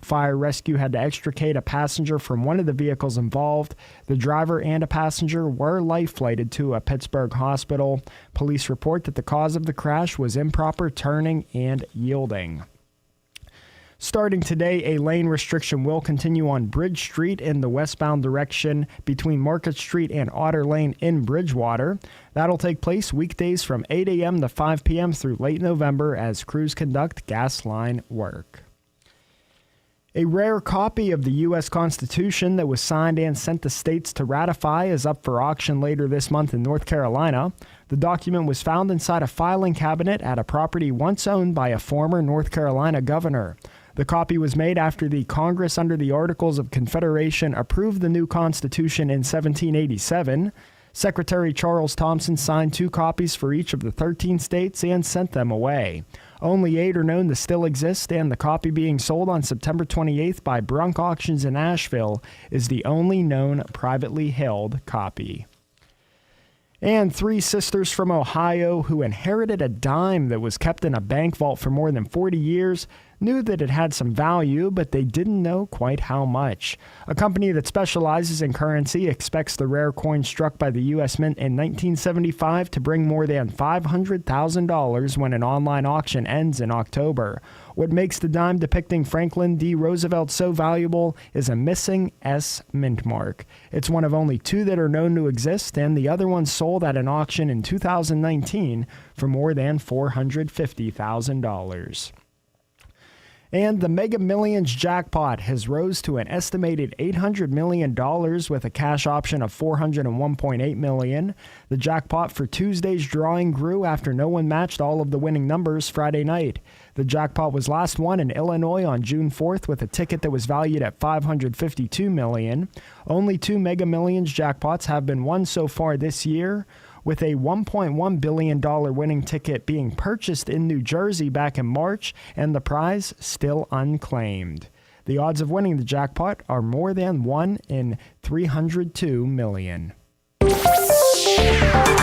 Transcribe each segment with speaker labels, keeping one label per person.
Speaker 1: Fire rescue had to extricate a passenger from one of the vehicles involved. The driver and a passenger were life-flighted to a Pittsburgh hospital. Police report that the cause of the crash was improper turning and yielding. Starting today, a lane restriction will continue on Bridge Street in the westbound direction between Market Street and Otter Lane in Bridgewater. That'll take place weekdays from 8 a.m. to 5 p.m. through late November as crews conduct gas line work. A rare copy of the U.S. Constitution that was signed and sent to states to ratify is up for auction later this month in North Carolina. The document was found inside a filing cabinet at a property once owned by a former North Carolina governor. The copy was made after the Congress under the Articles of Confederation approved the new Constitution in 1787. Secretary Charles Thompson signed 2 copies for each of the 13 states and sent them away. Only 8 are known to still exist, and the copy being sold on September 28th by Brunk Auctions in Asheville is the only known privately held copy. And 3 sisters from Ohio who inherited a dime that was kept in a bank vault for more than 40 years knew that it had some value, but they didn't know quite how much. A company that specializes in currency expects the rare coin struck by the U.S. Mint in 1975 to bring more than $500,000 when an online auction ends in October. What makes the dime depicting Franklin D. Roosevelt so valuable is a missing S mint mark. It's one of only 2 that are known to exist, and the other one sold at an auction in 2019 for more than $450,000. And the Mega Millions jackpot has rose to an estimated $800 million with a cash option of $401.8 million. The jackpot for Tuesday's drawing grew after no one matched all of the winning numbers Friday night. The jackpot was last won in Illinois on June 4th with a ticket that was valued at $552 million. Only 2 Mega Millions jackpots have been won so far this year, with a $1.1 billion winning ticket being purchased in New Jersey back in March and the prize still unclaimed. The odds of winning the jackpot are more than 1 in 302 million.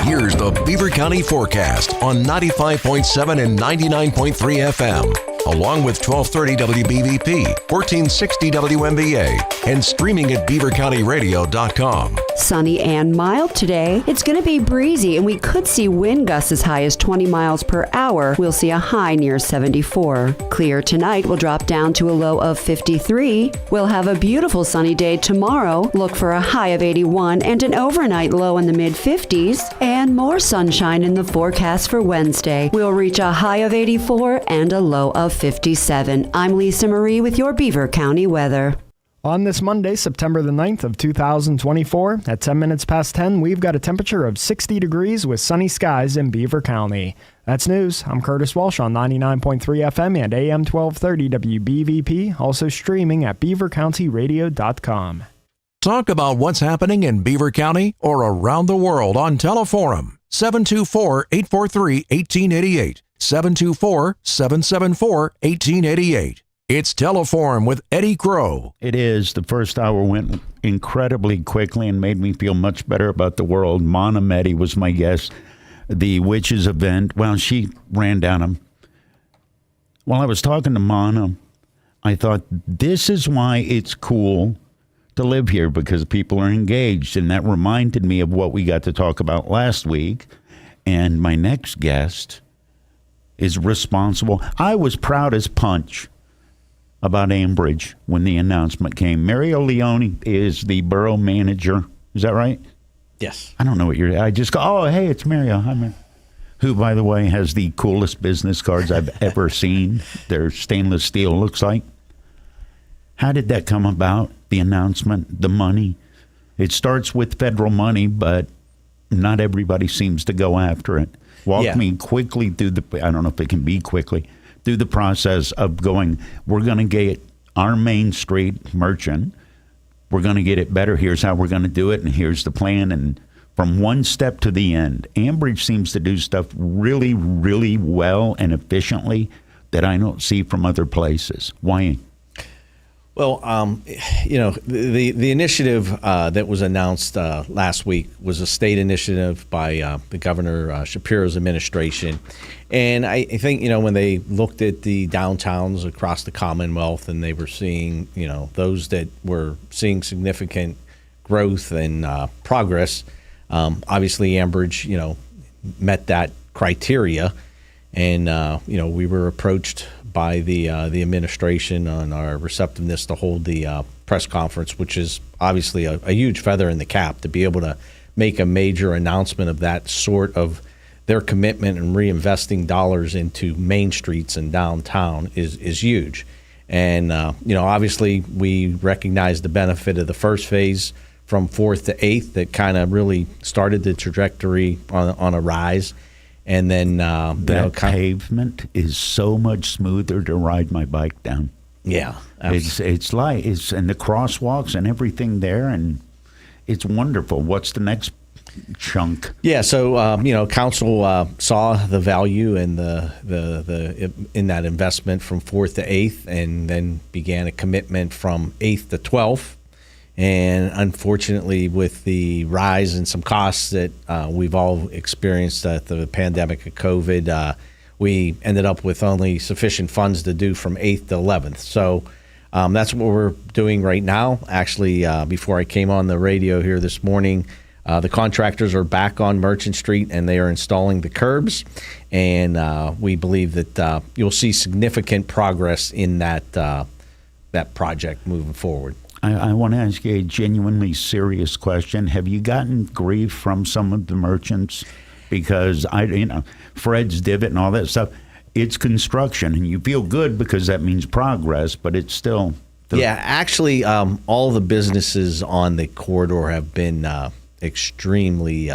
Speaker 2: Here's the Beaver County forecast on 95.7 and 99.3 FM. Along with 1230 WBVP, 1460 WMBA, and streaming at beavercountyradio.com.
Speaker 3: Sunny and mild today. It's going to be breezy, and we could see wind gusts as high as 20 miles per hour. We'll see a high near 74. Clear tonight will drop down to a low of 53. We'll have a beautiful sunny day tomorrow. Look for a high of 81 and an overnight low in the mid-50s. And more sunshine in the forecast for Wednesday. We'll reach a high of 84 and a low of 57. I'm Lisa Marie with your Beaver County weather.
Speaker 1: On this Monday, September the 9th of 2024, at 10 minutes past 10, we've got a temperature of 60 degrees with sunny skies in Beaver County. That's news. I'm Curtis Walsh on 99.3 FM and AM 1230 WBVP, also streaming at beavercountyradio.com.
Speaker 2: Talk about what's happening in Beaver County or around the world on Teleforum. 724-843-1888. 724-774-1888. It's Teleforum with Eddie Crow.
Speaker 4: It is. The first hour went incredibly quickly and made me feel much better about the world. Mana Medi was my guest. The Witches event, well, she ran down them. While I was talking to Mana, I thought, this is why it's cool to live here, because people are engaged. And that reminded me of what we got to talk about last week. And my next guest is responsible. I was proud as punch about AMBRIDGE when the announcement came. Mario Leone is the borough manager. Is that right?
Speaker 5: Yes.
Speaker 4: I don't know what I just go, oh, hey, it's Mario. Hi, Mario. Who, by the way, has the coolest business cards I've ever seen. They're stainless steel, looks like. How did that come about, the announcement, the money? It starts with federal money, but not everybody seems to go after it. Walk me quickly through I don't know if it can be quickly, through the process of going, we're going to get our Main Street Merchant, we're going to get it better, here's how we're going to do it, and here's the plan, and from one step to the end. AMBRIDGE seems to do stuff really, really well and efficiently that I don't see from other places. Why?
Speaker 5: Well, the initiative that was announced last week was a state initiative by the Governor Shapiro's administration. And I think, when they looked at the downtowns across the Commonwealth and they were seeing, those that were seeing significant growth and progress, obviously AMBRIDGE, met that criteria. And, we were approached by the administration on our receptiveness to hold the press conference, which is obviously a huge feather in the cap to be able to make a major announcement of that sort of their commitment and reinvesting dollars into main streets and downtown is huge. And, obviously we recognize the benefit of the first phase from 4th to 8th that kind of really started the trajectory on a rise. And then
Speaker 4: that pavement is so much smoother to ride my bike down.
Speaker 5: Yeah, absolutely.
Speaker 4: It's and the crosswalks and everything there, and it's wonderful. What's the next chunk?
Speaker 5: Yeah, so council saw the value in in that investment from 4th to 8th, and then began a commitment from 8th to 12th. And unfortunately, with the rise in some costs that we've all experienced at the pandemic of COVID, we ended up with only sufficient funds to do from 8th to 11th. So that's what we're doing right now. Actually, before I came on the radio here this morning, the contractors are back on Merchant Street and they are installing the curbs. And we believe that you'll see significant progress in that project moving forward.
Speaker 4: I want to ask you a genuinely serious question. Have you gotten grief from some of the merchants? Because Fred's Divot and all that stuff, it's construction, and you feel good because that means progress, but it's still.
Speaker 5: Yeah, actually, all the businesses on the corridor have been extremely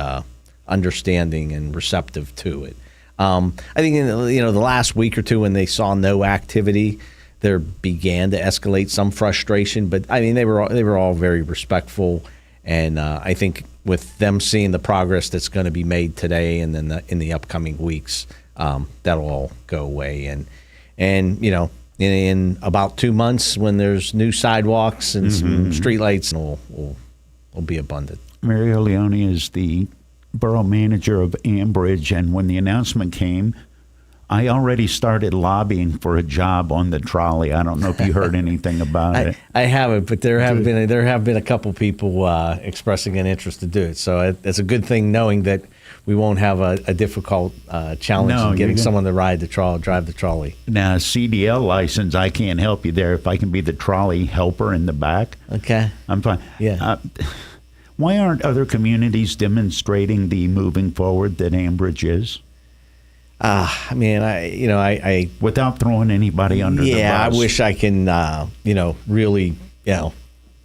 Speaker 5: understanding and receptive to it. I think in the last week or two, when they saw no activity, there began to escalate some frustration, but I mean they were all very respectful, and I think with them seeing the progress that's going to be made today and then in the upcoming weeks, that'll all go away. And in about 2 months, when there's new sidewalks and some streetlights, will be abundant.
Speaker 4: Mario Leone is the borough manager of AMBRIDGE, and when the announcement came, I already started lobbying for a job on the trolley. I don't know if you heard anything about it.
Speaker 5: I haven't, but there have been a couple people expressing an interest to do it. So it's a good thing knowing that we won't have a difficult challenge in getting someone to drive the trolley.
Speaker 4: Now, CDL license, I can't help you there. If I can be the trolley helper in the back,
Speaker 5: okay,
Speaker 4: I'm fine.
Speaker 5: Yeah.
Speaker 4: Why aren't other communities demonstrating the moving forward that AMBRIDGE is?
Speaker 5: I
Speaker 4: without throwing anybody under the bus.
Speaker 5: Yeah, I wish I can, really,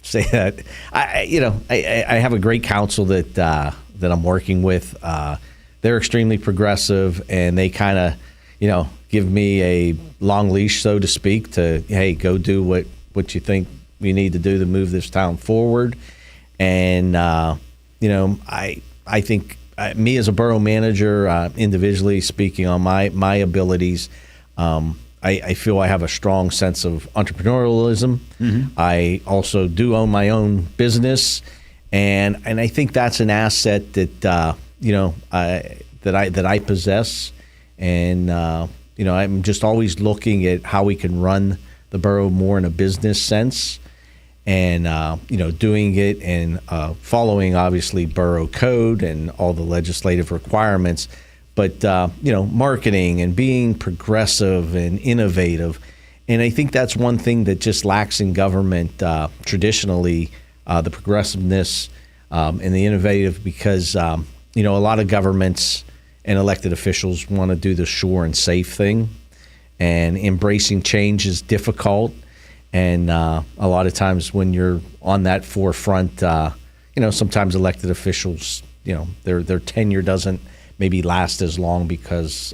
Speaker 5: say that. I have a great council that I'm working with. They're extremely progressive, and they kind of, give me a long leash, so to speak, to, hey, go do what you think you need to do to move this town forward. And, I think me as a borough manager, individually speaking on my abilities, I feel I have a strong sense of entrepreneurialism. Mm-hmm. I also do own my own business, and I think that's an asset that that I possess. And I'm just always looking at how we can run the borough more in a business sense. And, doing it and following, obviously, borough code and all the legislative requirements, but, marketing and being progressive and innovative. And I think that's one thing that just lacks in government traditionally, the progressiveness and the innovative, because, a lot of governments and elected officials want to do the sure and safe thing, and embracing change is difficult. And a lot of times when you're on that forefront, sometimes elected officials, their tenure doesn't maybe last as long because,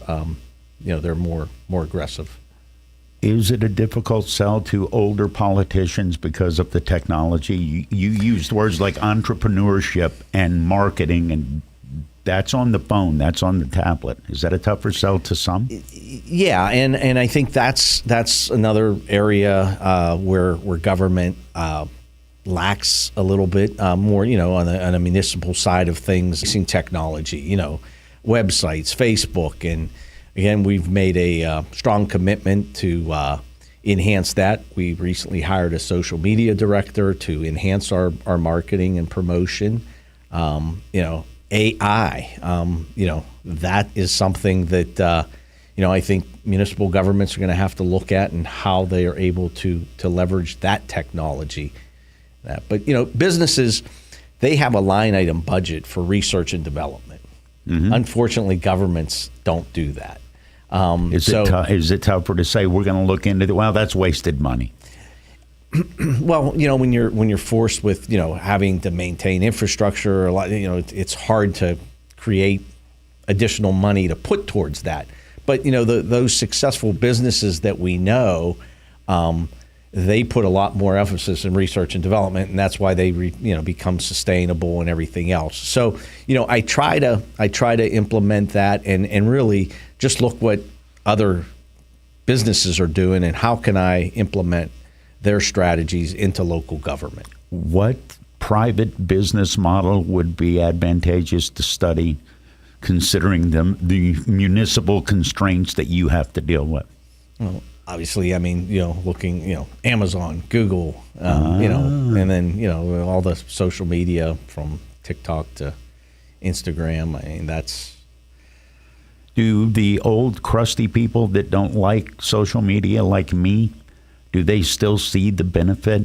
Speaker 5: they're more aggressive.
Speaker 4: Is it a difficult sell to older politicians because of the technology? You used words like entrepreneurship and marketing and That's on the phone. That's on the tablet. Is that a tougher sell to some?
Speaker 5: Yeah, and I think that's another area where government lacks a little bit more, on the municipal side of things, using technology, websites, Facebook, and again, we've made a strong commitment to enhance that. We recently hired a social media director to enhance our marketing and promotion. AI, that is something that, I think municipal governments are going to have to look at and how they are able to leverage that technology. But, businesses, they have a line item budget for research and development. Mm-hmm. Unfortunately, governments don't do that.
Speaker 4: Is it tougher to say we're going to look into well, that's wasted money?
Speaker 5: Well, when you're forced with having to maintain infrastructure, it's hard to create additional money to put towards that. But those successful businesses that we know, they put a lot more emphasis in research and development, and that's why they become sustainable and everything else. So I try to implement that and really just look what other businesses are doing and how can I implement their strategies into local government.
Speaker 4: What private business model would be advantageous to study, considering the municipal constraints that you have to deal with?
Speaker 5: Well, obviously, looking, Amazon, Google, and then, all the social media from TikTok to Instagram. That's.
Speaker 4: Do the old crusty people that don't like social media like me, do they still see the benefit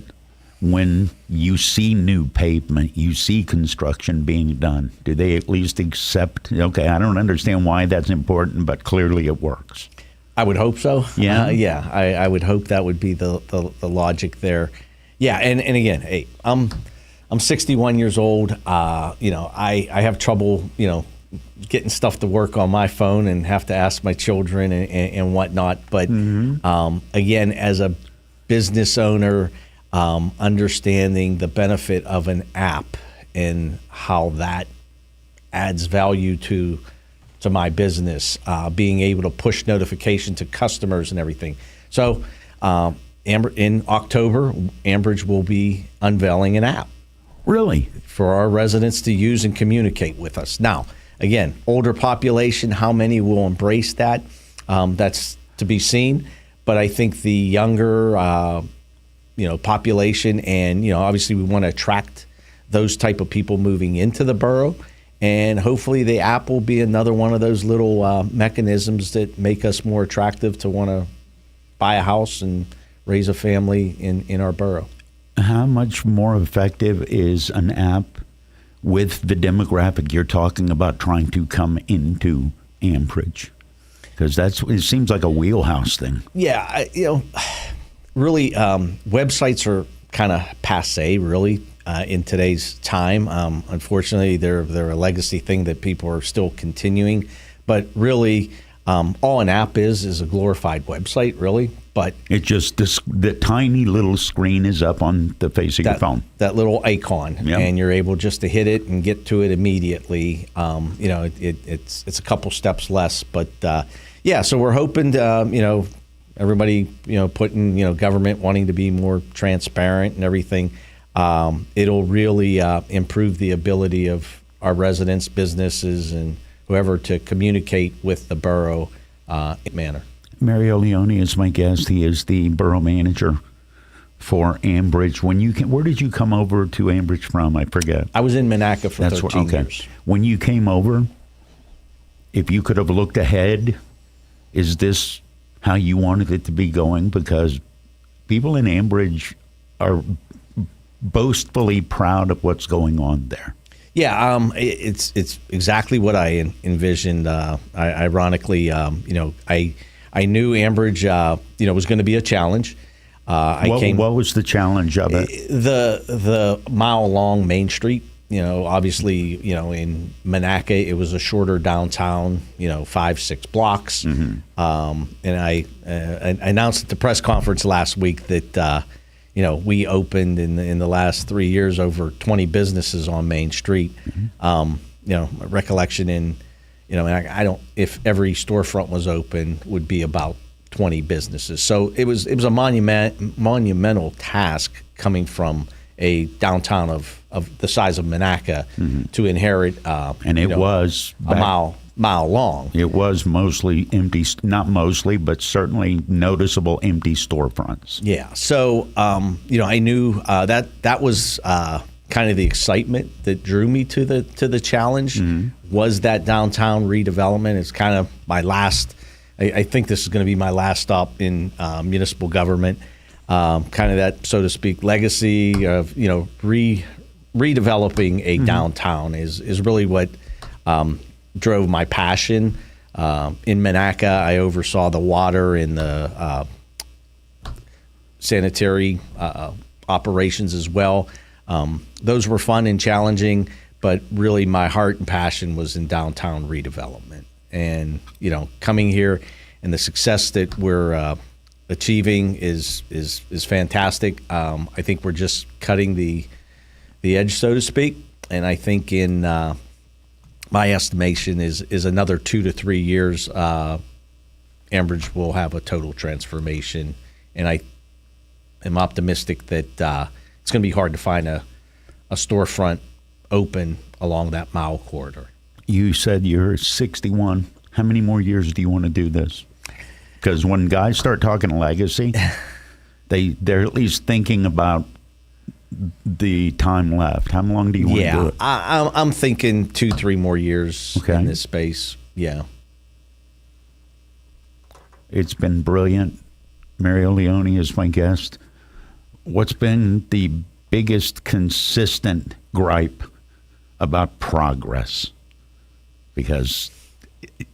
Speaker 4: when you see new pavement, you see construction being done? Do they at least accept, okay, I don't understand why that's important, but clearly it works?
Speaker 5: I would hope so.
Speaker 4: Yeah?
Speaker 5: I would hope that would be the logic there. Yeah, and again, hey, I'm 61 years old. I have trouble, getting stuff to work on my phone and have to ask my children and whatnot. But again, as a business owner, understanding the benefit of an app and how that adds value to my business, being able to push notification to customers and everything. So in October, AMBRIDGE will be unveiling an app.
Speaker 4: Really?
Speaker 5: For our residents to use and communicate with us. Now, again, older population, how many will embrace that? That's to be seen. But I think the younger, population, and obviously we want to attract those type of people moving into the borough, and hopefully the app will be another one of those little mechanisms that make us more attractive to want to buy a house and raise a family in our borough.
Speaker 4: How much more effective is an app with the demographic you're talking about trying to come into AMBRIDGE? Because it seems like a wheelhouse thing.
Speaker 5: Yeah, really, websites are kind of passé, really, in today's time. Unfortunately, they're a legacy thing that people are still continuing. But really, all an app is a glorified website, really. But
Speaker 4: it just the tiny little screen is up on the face of your phone. That
Speaker 5: little icon, yep. And you're able just to hit it and get to it immediately. It's a couple steps less, but so we're hoping to, everybody, putting, government wanting to be more transparent and everything. It'll really improve the ability of our residents, businesses, and whoever to communicate with the borough in manner.
Speaker 4: Mario Leone is my guest. He is the borough manager for AMBRIDGE. Where did you come over to AMBRIDGE from? I forget.
Speaker 5: I was in Monaca for 13 years.
Speaker 4: When you came over, if you could have looked ahead, is this how you wanted it to be going? Because people in AMBRIDGE are boastfully proud of what's going on there.
Speaker 5: Yeah, it's exactly what I envisioned. Ironically, I knew AMBRIDGE, was going to be a challenge.
Speaker 4: What was the challenge of it?
Speaker 5: The mile-long Main Street. Obviously, in Monaca, it was a shorter downtown, 5-6 blocks. Mm-hmm. And I announced at the press conference last week that, we opened in the last 3 years over 20 businesses on Main Street. Mm-hmm. my recollection and I don't, if every storefront was open, would be about 20 businesses. So it was a monumental task coming from a downtown of the size of Monaca to inherit,
Speaker 4: and it was
Speaker 5: a mile long.
Speaker 4: It was mostly empty, not mostly, but certainly noticeable empty storefronts.
Speaker 5: Yeah. So, I knew that was kind of the excitement that drew me to the challenge. Was that downtown redevelopment. It's kind of my last. I think this is going to be my last stop in municipal government. Kind of that, so to speak, legacy of redeveloping a downtown is really what drove my passion. In Monaca, I oversaw the water and the sanitary operations as well. Those were fun and challenging, but really my heart and passion was in downtown redevelopment. And coming here and the success that we're achieving is fantastic. I think we're just cutting the edge, so to speak. And I think in my estimation is another 2 to 3 years, AMBRIDGE will have a total transformation. And I am optimistic that it's going to be hard to find a storefront open along that mile corridor.
Speaker 4: You said you're 61. How many more years do you want to do this? Because when guys start talking legacy, they're at least thinking about the time left. How long do you want to do it?
Speaker 5: I'm thinking 2-3 more years in this space. Yeah.
Speaker 4: It's been brilliant. Mario Leone is my guest. What's been the biggest consistent gripe about progress? Because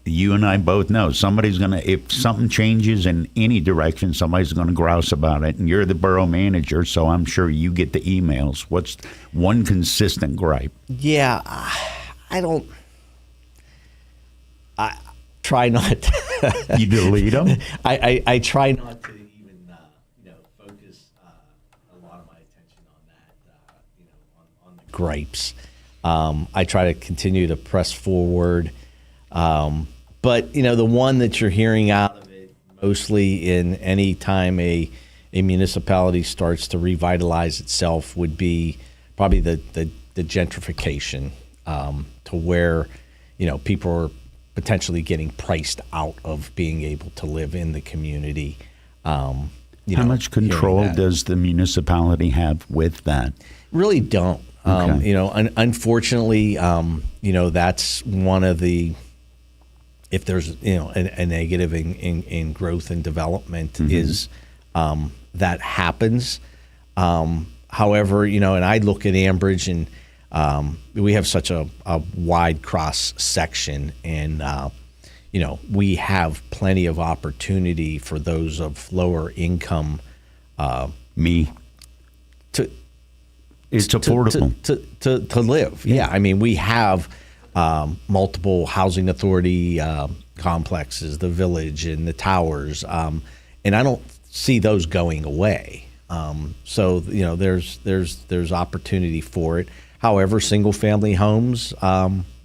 Speaker 4: you and I both know somebody's going to, if something changes in any direction, somebody's going to grouse about it. And you're the borough manager, so I'm sure you get the emails. What's one consistent gripe?
Speaker 5: Yeah, I try not to.
Speaker 4: You delete them?
Speaker 5: I try not to even, focus a lot of my attention on that, on the gripes. I try to continue to press forward. But, the one that you're hearing out of it mostly in any time a municipality starts to revitalize itself would be probably the gentrification to where, people are potentially getting priced out of being able to live in the community. How
Speaker 4: much control does the municipality have with that?
Speaker 5: Really don't.
Speaker 4: Okay.
Speaker 5: Unfortunately, that's one of the, if there's, a negative in growth and development is that happens. However, and I look at AMBRIDGE and we have such a wide cross section and, we have plenty of opportunity for those of lower income.
Speaker 4: It's affordable
Speaker 5: to live. Yeah. I mean, we have multiple housing authority complexes, the Village and the Towers, and I don't see those going away. So there's opportunity for it. However, single family homes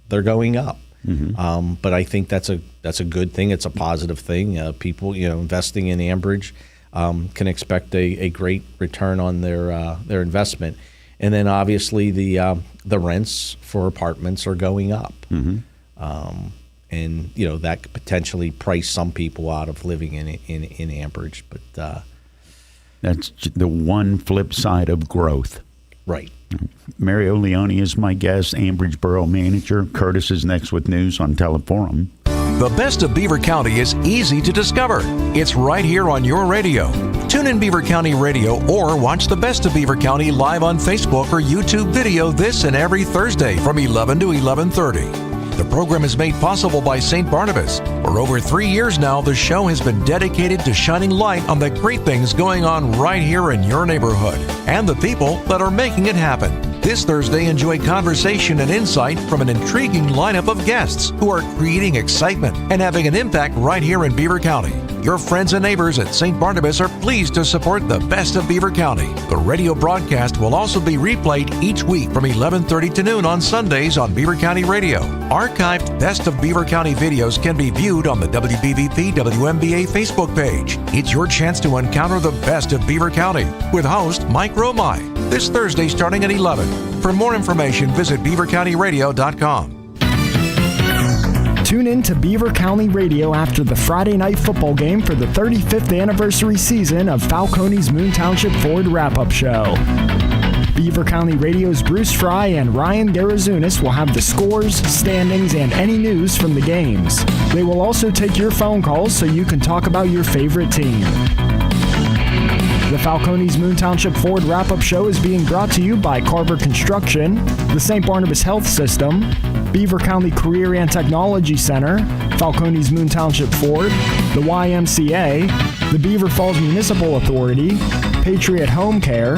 Speaker 5: they're going up. But I think that's a good thing. It's a positive thing. People investing in AMBRIDGE can expect a great return on their investment. And then obviously the rents for apartments are going up, and that could potentially price some people out of living in AMBRIDGE. But
Speaker 4: that's the one flip side of growth,
Speaker 5: right?
Speaker 4: Mario Leone is my guest, AMBRIDGE Borough Manager. Curtis is next with news on Teleforum.
Speaker 2: The best of Beaver County is easy to discover. It's right here on your radio. Tune in Beaver County Radio or watch the best of Beaver County live on Facebook or YouTube video this and every Thursday from 11 to 11:30. The program is made possible by St. Barnabas. For over 3 years now, the show has been dedicated to shining light on the great things going on right here in your neighborhood and the people that are making it happen. This Thursday, enjoy conversation and insight from an intriguing lineup of guests who are creating excitement and having an impact right here in Beaver County. Your friends and neighbors at St. Barnabas are pleased to support the best of Beaver County. The radio broadcast will also be replayed each week from 11:30 to noon on Sundays on Beaver County Radio. Archived Best of Beaver County videos can be viewed on the WBVP WMBA Facebook page. It's your chance to encounter the best of Beaver County with host Mike Romai this Thursday starting at 11. For more information, visit beavercountyradio.com.
Speaker 1: Tune in to Beaver County Radio after the Friday night football game for the 35th anniversary season of Falcone's Moon Township Ford Wrap-Up Show. Beaver County Radio's Bruce Fry and Ryan Garazunis will have the scores, standings, and any news from the games. They will also take your phone calls so you can talk about your favorite team. The Falcone's Moon Township Ford Wrap-Up Show is being brought to you by Carver Construction, the St. Barnabas Health System, Beaver County Career and Technology Center, Falcone's Moon Township Ford, the YMCA, the Beaver Falls Municipal Authority, Patriot Home Care,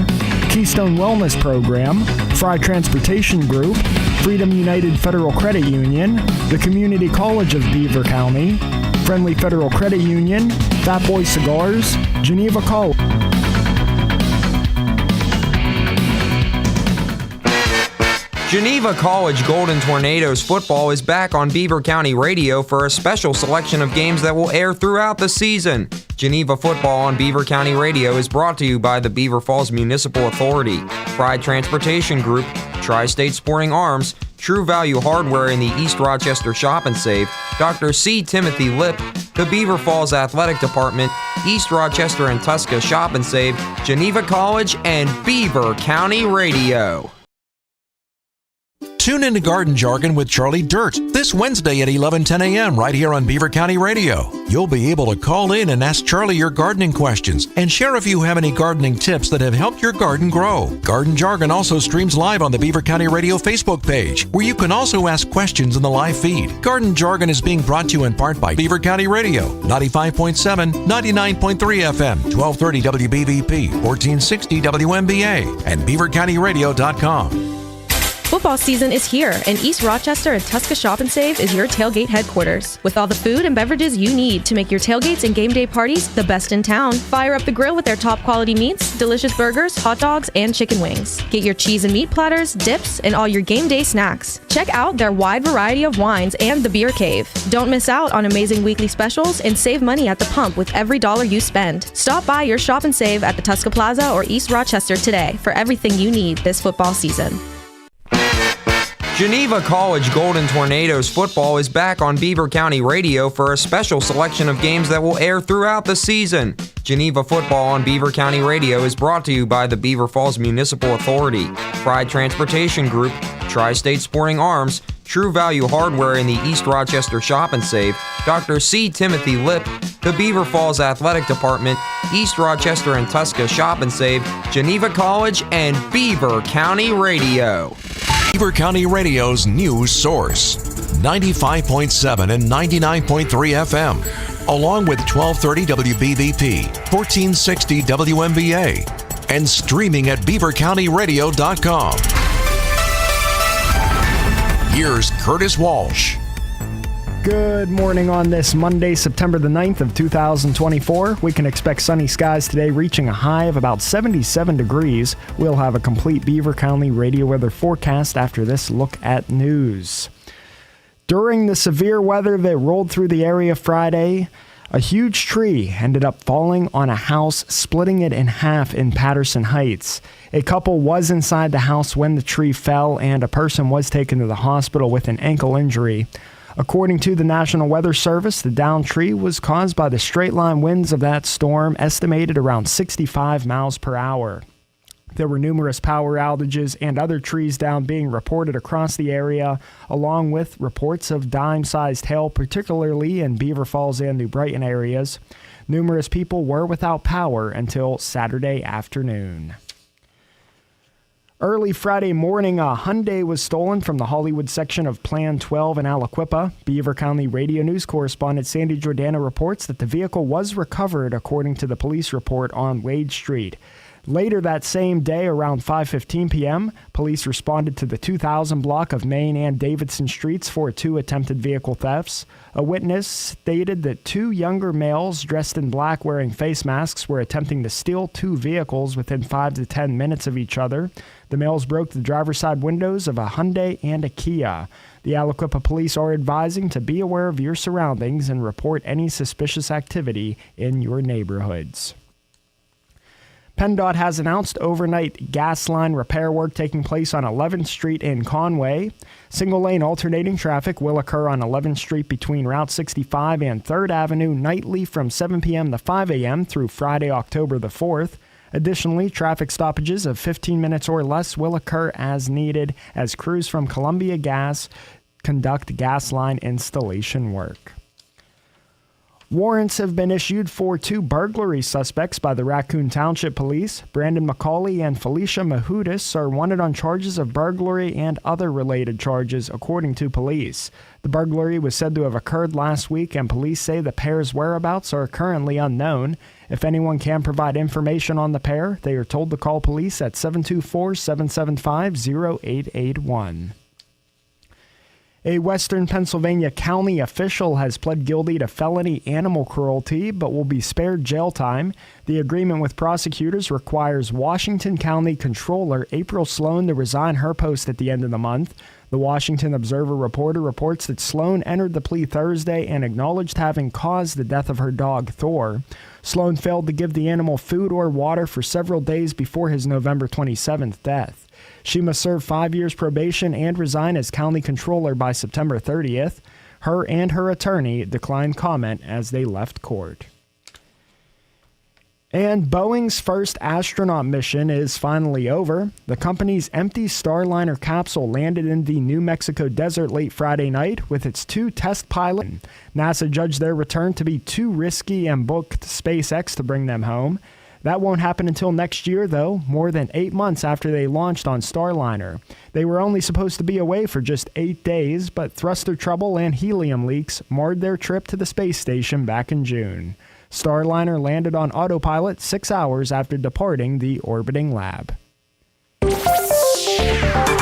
Speaker 1: Keystone Wellness Program, Fry Transportation Group, Freedom United Federal Credit Union, the Community College of Beaver County, Friendly Federal Credit Union, Fat Boy Cigars, Geneva College.
Speaker 6: Geneva College Golden Tornadoes football is back on Beaver County Radio for a special selection of games that will air throughout the season. Geneva football on Beaver County Radio is brought to you by the Beaver Falls Municipal Authority, Pride Transportation Group, Tri-State Sporting Arms, True Value Hardware in the East Rochester Shop and Save, Dr. C. Timothy Lipp, the Beaver Falls Athletic Department, East Rochester and Tusca Shop and Save, Geneva College, and Beaver County Radio.
Speaker 2: Tune into Garden Jargon with Charlie Dirt this Wednesday at 11:10 a.m. right here on Beaver County Radio. You'll be able to call in and ask Charlie your gardening questions and share if you have any gardening tips that have helped your garden grow. Garden Jargon also streams live on the Beaver County Radio Facebook page, where you can also ask questions in the live feed. Garden Jargon is being brought to you in part by Beaver County Radio, 95.7, 99.3 FM, 1230 WBVP, 1460 WMBA, and beavercountyradio.com.
Speaker 7: Football season is here, and East Rochester and Tusca Shop and Save is your tailgate headquarters. With all the food and beverages you need to make your tailgates and game day parties the best in town. Fire up the grill with their top quality meats, delicious burgers, hot dogs, and chicken wings. Get your cheese and meat platters, dips, and all your game day snacks. Check out their wide variety of wines and the beer cave. Don't miss out on amazing weekly specials and save money at the pump with every dollar you spend. Stop by your Shop and Save at the Tusca Plaza or East Rochester today for everything you need this football season.
Speaker 6: Geneva College Golden Tornadoes football is back on Beaver County Radio for a special selection of games that will air throughout the season. Geneva football on Beaver County Radio is brought to you by the Beaver Falls Municipal Authority, Pride Transportation Group, Tri-State Sporting Arms, True Value Hardware in the East Rochester Shop and Save, Dr. C. Timothy Lipp, the Beaver Falls Athletic Department, East Rochester and Tusca Shop and Save, Geneva College, and Beaver County Radio.
Speaker 2: Beaver County Radio's news source, 95.7 and 99.3 FM, along with 1230 WBVP, 1460 WMBA, and streaming at beavercountyradio.com. Here's Curtis Walsh.
Speaker 1: Good morning on this Monday, September the 9th of 2024. We can expect sunny skies today, reaching a high of about 77 degrees. We'll have a complete Beaver County radio weather forecast after this look at news. During the severe weather that rolled through the area Friday, a huge tree ended up falling on a house, splitting it in half in Patterson Heights. A couple was inside the house when the tree fell, and a person was taken to the hospital with an ankle injury. According to the National Weather Service, the downed tree was caused by the straight-line winds of that storm, estimated around 65 miles per hour. There were numerous power outages and other trees down being reported across the area, along with reports of dime-sized hail, particularly in Beaver Falls and New Brighton areas. Numerous people were without power until Saturday afternoon. Early Friday morning, a Hyundai was stolen from the Hollywood section of Plan 12 in Aliquippa. Beaver County Radio News correspondent Sandy Giordano reports that the vehicle was recovered according to the police report on Wade Street. Later that same day, around 5:15 p.m., police responded to the 2000 block of Main and Davidson Streets for 2 attempted vehicle thefts. A witness stated that 2 younger males dressed in black wearing face masks were attempting to steal 2 vehicles within 5 to 10 minutes of each other. The males broke the driver's side windows of a Hyundai and a Kia. The Aliquippa police are advising to be aware of your surroundings and report any suspicious activity in your neighborhoods. PennDOT has announced overnight gas line repair work taking place on 11th Street in Conway. Single-lane alternating traffic will occur on 11th Street between Route 65 and 3rd Avenue nightly from 7 p.m. to 5 a.m. through Friday, October the 4th. Additionally, traffic stoppages of 15 minutes or less will occur as needed as crews from Columbia Gas conduct gas line installation work. Warrants have been issued for 2 burglary suspects by the Raccoon Township Police. Brandon McCauley and Felicia Mahudis are wanted on charges of burglary and other related charges, according to police. The burglary was said to have occurred last week, and police say the pair's whereabouts are currently unknown. If anyone can provide information on the pair, they are told to call police at 724-775-0881. A Western Pennsylvania county official has pled guilty to felony animal cruelty but will be spared jail time. The agreement with prosecutors requires Washington County Controller April Sloan to resign her post at the end of the month. The Washington Observer Reporter reports that Sloan entered the plea Thursday and acknowledged having caused the death of her dog, Thor. Sloan failed to give the animal food or water for several days before his November 27th death. She must serve 5 years probation and resign as county controller by September 30th. Her and her attorney declined comment as they left court. And Boeing's first astronaut mission is finally over. The company's empty Starliner capsule landed in the New Mexico desert late Friday night with its 2 test pilots. NASA judged their return to be too risky and booked SpaceX to bring them home. That won't happen until next year, though, more than 8 months after they launched on Starliner. They were only supposed to be away for just 8 days, but thruster trouble and helium leaks marred their trip to the space station back in June. Starliner landed on autopilot 6 hours after departing the orbiting lab.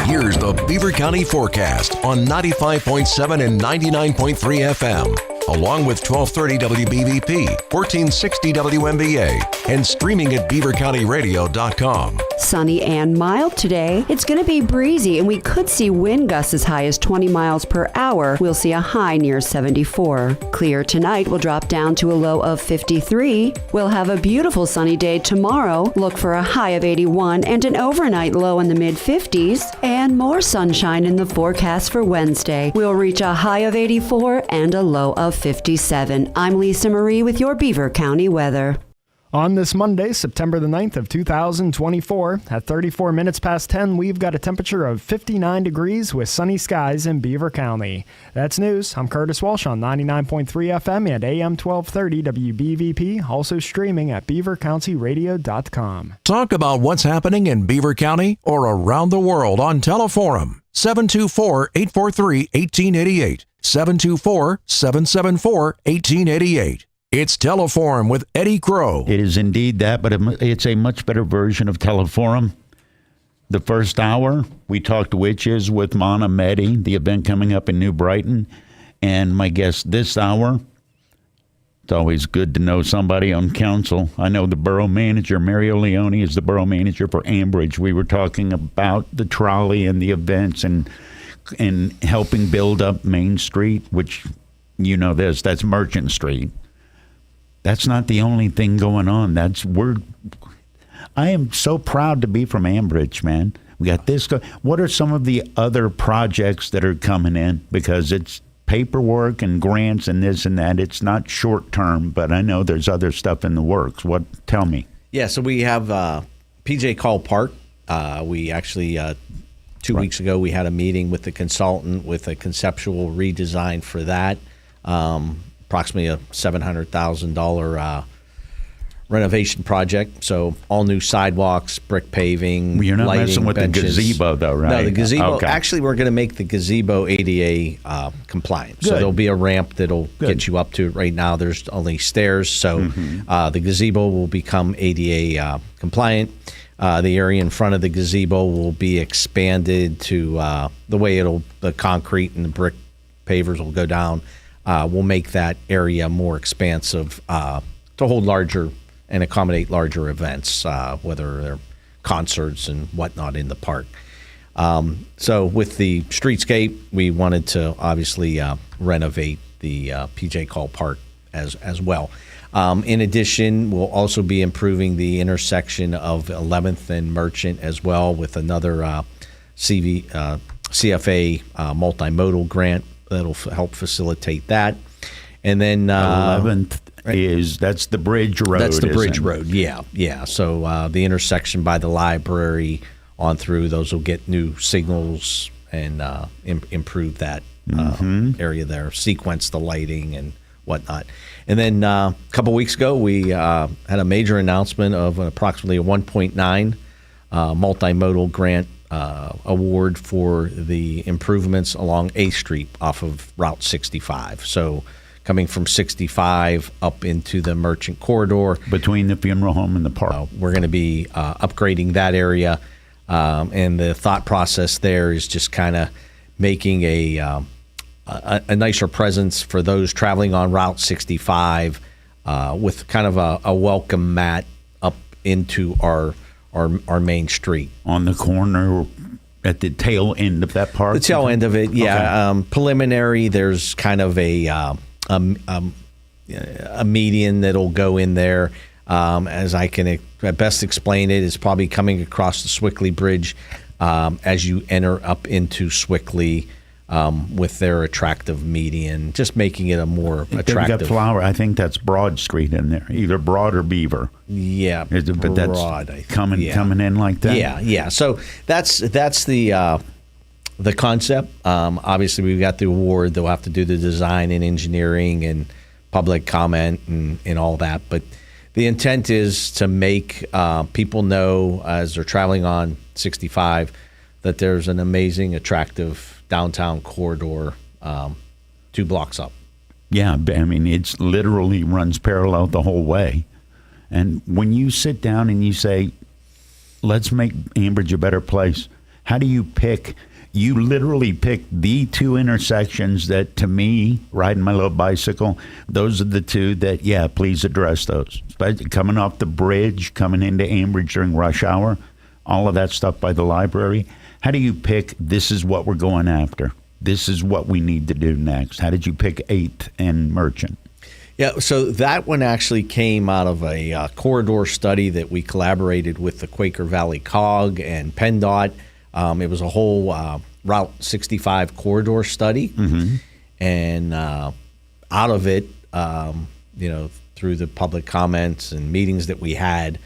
Speaker 2: Here's the Beaver County forecast on 95.7 and 99.3 FM. Along with 1230 WBVP, 1460 WMBA, and streaming at beavercountyradio.com.
Speaker 3: Sunny and mild today. It's going to be breezy, and we could see wind gusts as high as 20 miles per hour. We'll see a high near 74. Clear tonight will drop down to a low of 53. We'll have a beautiful sunny day tomorrow. Look for a high of 81 and an overnight low in the mid-50s. And more sunshine in the forecast for Wednesday. We'll reach a high of 84 and a low of 57. I'm Lisa Marie with your Beaver County weather.
Speaker 1: On this Monday, September the 9th of 2024, at 34 minutes past 10, we've got a temperature of 59 degrees with sunny skies in Beaver County. That's news. I'm Curtis Walsh on 99.3 FM and AM 1230 WBVP, also streaming at beavercountyradio.com.
Speaker 2: Talk about what's happening in Beaver County or around the world on Teleforum. 724-843-1888. 724-774-1888. It's Teleforum with Eddie Crow.
Speaker 4: It is indeed that, but it's a much better version of Teleforum. The first hour, we talked witches with Mana Medi, the event coming up in New Brighton. And my guest this hour, it's always good to know somebody on council. I know the borough manager, Mario Leone, is the borough manager for AMBRIDGE. We were talking about the trolley and the events and helping build up Main Street, which, you know this, that's Merchant Street. That's not the only thing going on. I am so proud to be from AMBRIDGE, man. We got this. What are some of the other projects that are coming in? Because it's paperwork and grants and this and that. It's not short term, but I know there's other stuff in the works. Tell me.
Speaker 5: Yeah, so we have PJ Call Park. We actually 2 weeks ago we had a meeting with the consultant with a conceptual redesign for that. Approximately a $700,000 renovation project. So all new sidewalks, brick paving,
Speaker 4: You're not
Speaker 5: lighting,
Speaker 4: messing with
Speaker 5: benches.
Speaker 4: the gazebo, though, right?
Speaker 5: No, the gazebo.
Speaker 4: Okay.
Speaker 5: Actually, we're going to make the gazebo ADA compliant. So
Speaker 4: Good.
Speaker 5: there'll be a ramp that'll
Speaker 4: Good.
Speaker 5: get you up to it. Right now, there's only stairs. So the gazebo will become ADA compliant. The area in front of the gazebo will be expanded to the way the concrete and the brick pavers will go down. We'll make that area more expansive to hold larger and accommodate larger events, whether they're concerts and whatnot in the park. So with the streetscape, we wanted to obviously renovate the PJ Call Park as well. In addition, we'll also be improving the intersection of 11th and Merchant as well with another CFA multimodal grant that'll help facilitate that. And then
Speaker 4: 11th that's the Bridge Road.
Speaker 5: That's the Bridge
Speaker 4: isn't it?
Speaker 5: Road, yeah. So the intersection by the library on through, those will get new signals and improve that area there, sequence the lighting and whatnot. And then a couple weeks ago, we had a major announcement of approximately a 1.9 multimodal grant award for the improvements along 8th Street off of Route 65. So coming from 65 up into the Merchant Corridor.
Speaker 4: Between the funeral home and the park.
Speaker 5: We're going to be upgrading that area. And the thought process there is just kind of making a nicer presence for those traveling on Route 65 with kind of a welcome mat up into our main street.
Speaker 4: On the corner at the tail end of that park?
Speaker 5: The tail end of it, yeah.
Speaker 4: Okay.
Speaker 5: Preliminary, there's kind of a median that'll go in there. As I can best explain it, is probably coming across the Swickley Bridge as you enter up into Swickley with their attractive median, just making it a more
Speaker 4: They've
Speaker 5: attractive.
Speaker 4: got Flower. I think that's Broad Street in there, either Broad or Beaver.
Speaker 5: Yeah,
Speaker 4: But that's
Speaker 5: Broad, I think.
Speaker 4: coming in like that.
Speaker 5: Yeah. So that's the concept. Obviously, we've got the award. They'll have to do the design and engineering and public comment and all that. But the intent is to make people know as they're traveling on 65 that there's an amazing, attractive downtown corridor 2 blocks up.
Speaker 4: Yeah, I mean, it's literally runs parallel the whole way. And when you sit down and you say, let's make Ambridge a better place, how do you pick? You literally pick the 2 intersections that, to me, riding my little bicycle, those are the 2 that, yeah, please address those. Especially coming off the bridge, coming into Ambridge during rush hour, all of that stuff by the library. How do you pick, this is what we're going after? This is what we need to do next. How did you pick 8th and Merchant?
Speaker 5: Yeah, so that one actually came out of a corridor study that we collaborated with the Quaker Valley COG and PennDOT. It was a whole Route 65 corridor study. And out of it, through the public comments and meetings that we had,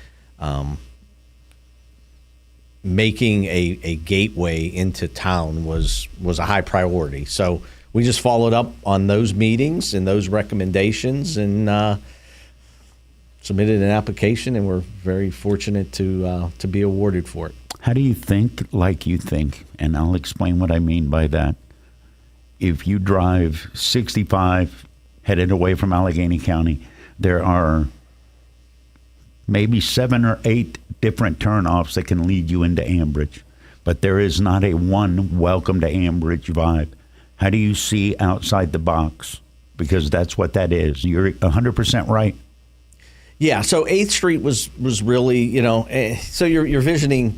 Speaker 5: making a gateway into town was a high priority. So we just followed up on those meetings and those recommendations and submitted an application, and we're very fortunate to be awarded for it.
Speaker 4: How do you think like you think? And I'll explain what I mean by that. If you drive 65 headed away from Allegheny County, there are maybe 7 or 8 different turnoffs that can lead you into Ambridge, but there is not a one welcome to Ambridge vibe. How do you see outside the box? Because that's what that is. You're 100% right.
Speaker 5: Yeah, so 8th Street was really, so you're visioning,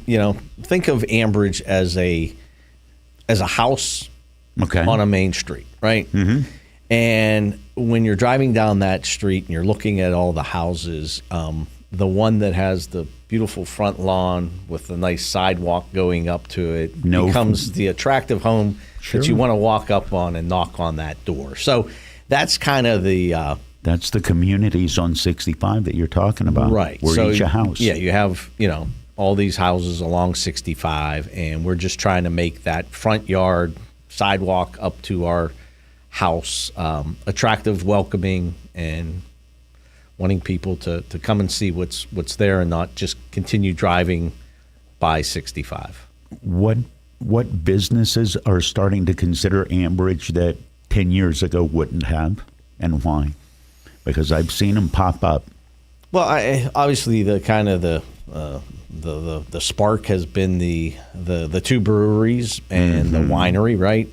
Speaker 5: think of Ambridge as a house on a main street, right? Mm-hmm. And when you're driving down that street and you're looking at all the houses, the one that has the beautiful front lawn with a nice sidewalk going up to it becomes the attractive home that you want to walk up on and knock on that door. So that's kind of the...
Speaker 4: That's the communities on 65 that you're talking about.
Speaker 5: Right.
Speaker 4: Where
Speaker 5: so,
Speaker 4: each a house.
Speaker 5: Yeah, you have, all these houses along 65, and we're just trying to make that front yard sidewalk up to our house attractive, welcoming, and wanting people to come and see what's there and not just continue driving by 65.
Speaker 4: What businesses are starting to consider Ambridge that 10 years ago wouldn't have, and why? Because I've seen them pop up.
Speaker 5: Well, obviously the kind of the spark has been the two breweries and the winery, right?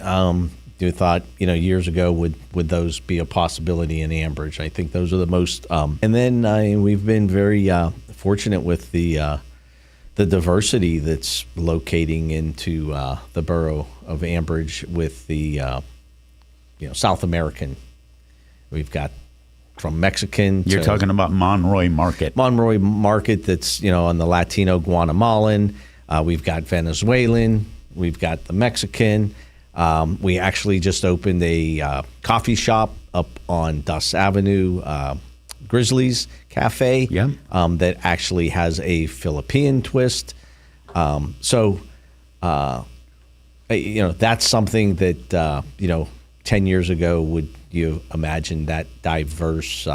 Speaker 5: You thought, years ago, would those be a possibility in Ambridge? I think those are the most. And then we've been very fortunate with the diversity that's locating into the borough of Ambridge with the South American. We've got from Mexican.
Speaker 4: You're talking about Monroy Market.
Speaker 5: Monroy Market that's, on the Latino Guatemalan. We've got Venezuelan. We've got the Mexican. We actually just opened a coffee shop up on Dust Avenue, Grizzlies Cafe, that actually has a Philippine twist. So that's something that, 10 years ago, would you imagine that diverse,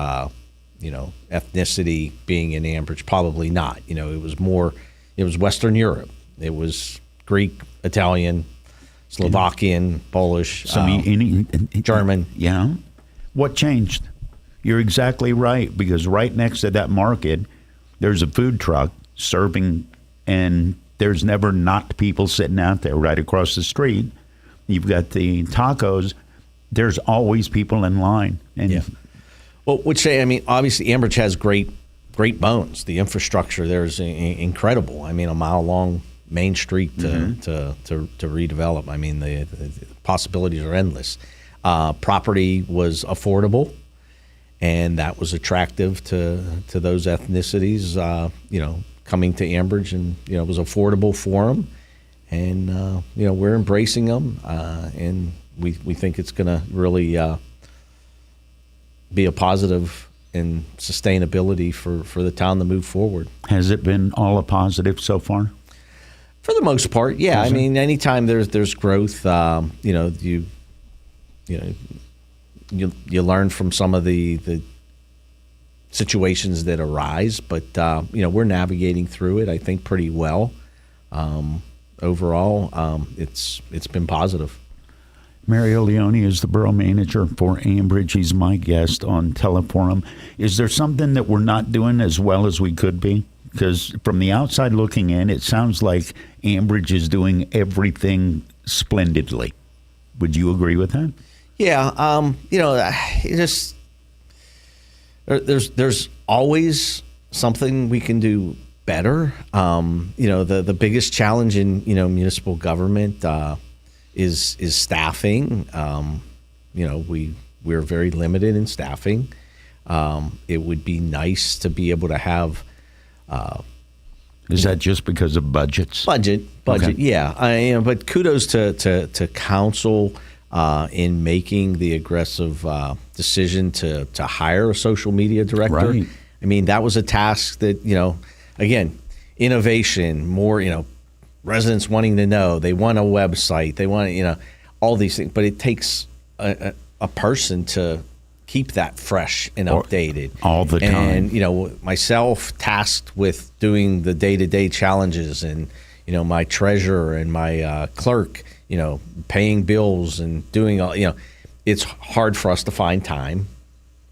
Speaker 5: ethnicity being in Ambridge? Probably not. It was Western Europe. It was Greek, Italian, Slovakian, Polish, German.
Speaker 4: Yeah. What changed? You're exactly right, because right next to that market, there's a food truck serving, and there's never not people sitting out there. Right across the street, you've got the tacos. There's always people in line. And
Speaker 5: Well, obviously Ambridge has great bones. The infrastructure there is incredible. A mile-long Main Street to redevelop. The possibilities are endless. Property was affordable, and that was attractive to those ethnicities, coming to Ambridge, and, it was affordable for them. And, we're embracing them, and we think it's going to really be a positive in sustainability for the town to move forward.
Speaker 4: Has it been all a positive so far?
Speaker 5: For the most part, yeah. Anytime there's growth, you learn from some of the situations that arise, but we're navigating through it, I think, pretty well. Overall, it's been positive.
Speaker 4: Mario Leone is the borough manager for Ambridge. He's my guest on Teleforum. Is there something that we're not doing as well as we could be? Because from the outside looking in, it sounds like Ambridge is doing everything splendidly. Would you agree with that?
Speaker 5: Yeah. There's always something we can do better. The biggest challenge in municipal government is staffing. We're very limited in staffing. It would be nice to be able to have.
Speaker 4: Is that just because of budgets?
Speaker 5: Budget, okay. Yeah. But kudos to council in making the aggressive decision to hire a social media director.
Speaker 4: Right.
Speaker 5: That was a task that, again, innovation, more, residents wanting to know. They want a website. They want, all these things. But it takes a person to keep that fresh and updated
Speaker 4: all the time.
Speaker 5: And myself tasked with doing the day-to-day challenges, and my treasurer and my clerk, paying bills and doing all. It's hard for us to find time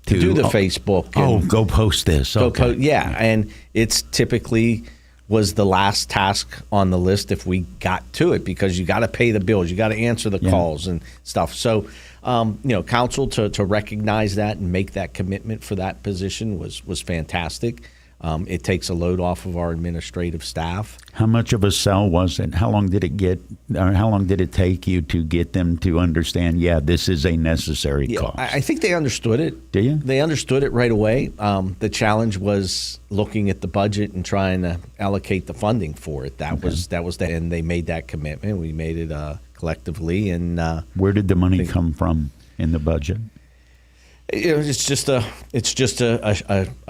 Speaker 5: to do the Facebook. And
Speaker 4: go post this.
Speaker 5: And it's typically was the last task on the list if we got to it, because you got to pay the bills, you got to answer the calls and stuff. So, council to recognize that and make that commitment for that position was fantastic. It takes a load off of our administrative staff.
Speaker 4: How much of a sell was it? How long did it take you to get them to understand, this is a necessary cost?
Speaker 5: I think they understood it.
Speaker 4: Do you?
Speaker 5: They understood it right away. The challenge was looking at the budget and trying to allocate the funding for it. That was that, and they made that commitment. We made it collectively. And
Speaker 4: where did the money come from in the budget?
Speaker 5: It's just a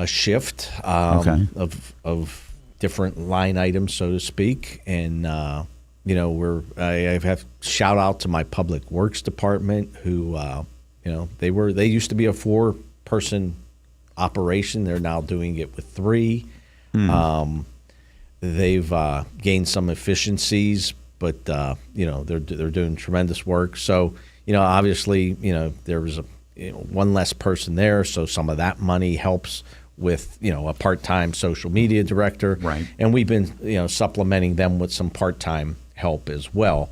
Speaker 5: shift of different line items, so to speak, and I have shout out to my public works department, who they used to be a 4-person operation. They're now doing it with 3. They've gained some efficiencies, but they're doing tremendous work. So obviously there was one less person there, so some of that money helps with a part-time social media director,
Speaker 4: right?
Speaker 5: And we've been supplementing them with some part-time help as well.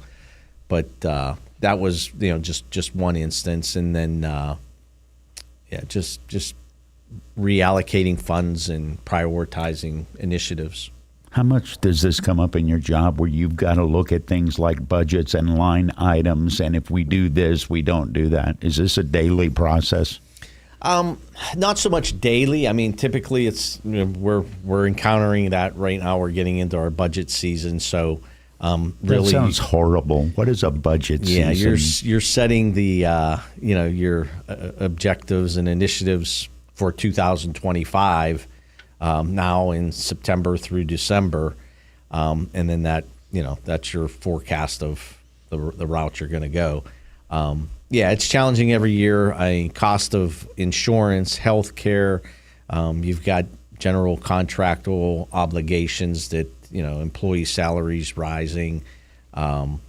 Speaker 5: But that was just one instance, and then just reallocating funds and prioritizing initiatives.
Speaker 4: How much does this come up in your job where you've got to look at things like budgets and line items, and if we do this, we don't do that? Is this a daily process?
Speaker 5: Not so much daily. I mean, typically it's we're encountering that right now. We're getting into our budget season, so really
Speaker 4: that sounds horrible. What is a budget season?
Speaker 5: Yeah, you're setting the your objectives and initiatives for 2025 now in September through December, and then that's your forecast of the route you're going to go. It's challenging every year. Cost of insurance, health care, you've got general contractual obligations that employee salaries rising, and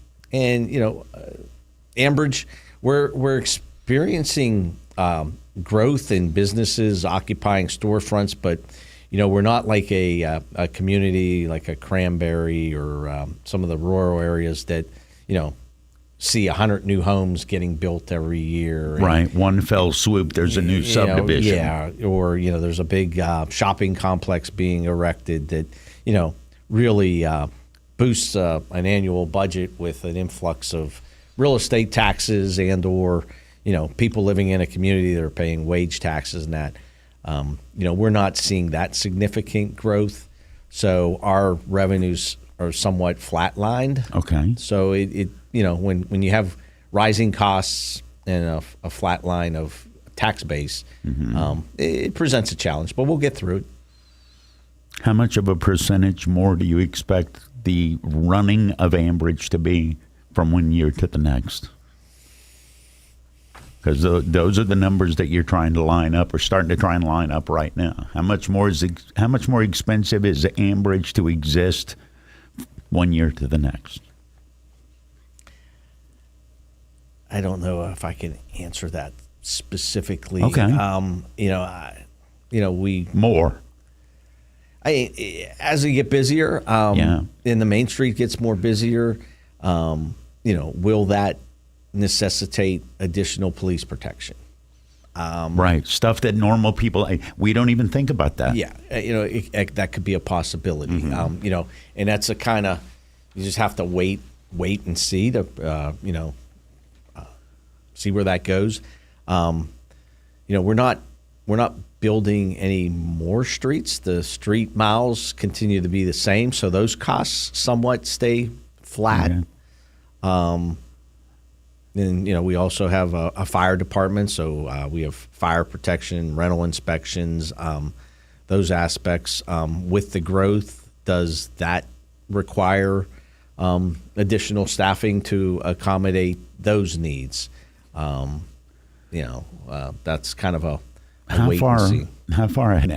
Speaker 5: AMBRIDGE, we're experiencing growth in businesses occupying storefronts, but we're not like a community like a Cranberry or some of the rural areas that see 100 new homes getting built every year.
Speaker 4: Right, one fell swoop, there's a new subdivision.
Speaker 5: Or there's a big shopping complex being erected that really boosts an annual budget with an influx of real estate taxes and or people living in a community that are paying wage taxes and that. We're not seeing that significant growth, so our revenues are somewhat flatlined.
Speaker 4: Okay.
Speaker 5: So it when you have rising costs and a flat line of tax base, it presents a challenge, but we'll get through it.
Speaker 4: How much of a percentage more do you expect the running of AMBRIDGE to be from one year to the next? Because those are the numbers that you're trying to line up or starting to try and line up right now. How much more expensive is AMBRIDGE to exist one year to the next?
Speaker 5: I don't know if I can answer that specifically.
Speaker 4: Okay.
Speaker 5: We
Speaker 4: more.
Speaker 5: As we get busier, and the main street gets more busier, will that necessitate additional police protection?
Speaker 4: Right, stuff that normal people, we don't even think about that.
Speaker 5: Yeah, that could be a possibility. And that's a kind of, you just have to wait and see to, see where that goes. We're not building any more streets. The street miles continue to be the same, so those costs somewhat stay flat. And we also have a fire department, so we have fire protection, rental inspections, those aspects. With the growth, does that require additional staffing to accommodate those needs? That's kind of a wait and see.
Speaker 4: How far ahead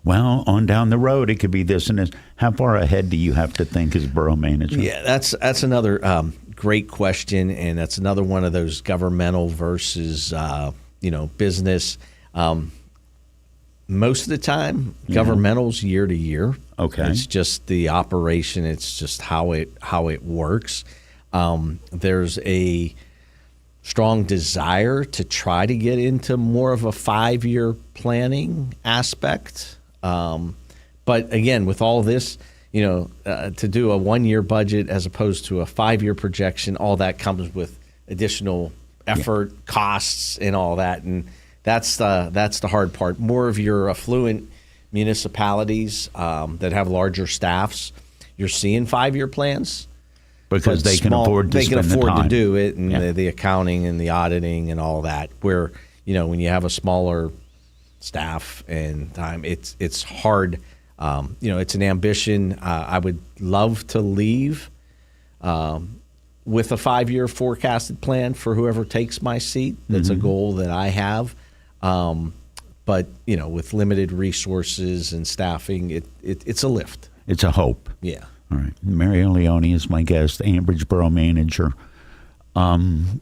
Speaker 4: on down the road, it could be this and this. How far ahead do you have to think as borough manager?
Speaker 5: Yeah, that's another great question, and that's another one of those governmental versus business. Most of the time, governmental's year to year.
Speaker 4: Okay,
Speaker 5: it's just the operation. It's just how it works. There's a strong desire to try to get into more of a 5-year planning aspect. But again, with all this, to do a 1-year budget as opposed to a 5-year projection, all that comes with additional effort, costs, and all that. And that's the hard part. More of your affluent municipalities that have larger staffs, you're seeing 5-year plans.
Speaker 4: Because they can afford to spend the time.
Speaker 5: They can afford to do it, and the accounting and the auditing and all that. Where when you have a smaller staff and time, it's hard. It's an ambition. I would love to leave with a 5-year forecasted plan for whoever takes my seat. That's a goal that I have. But, with limited resources and staffing, it's a lift.
Speaker 4: It's a hope.
Speaker 5: Yeah.
Speaker 4: All right. Mario Leone is my guest, AMBRIDGE Borough Manager. One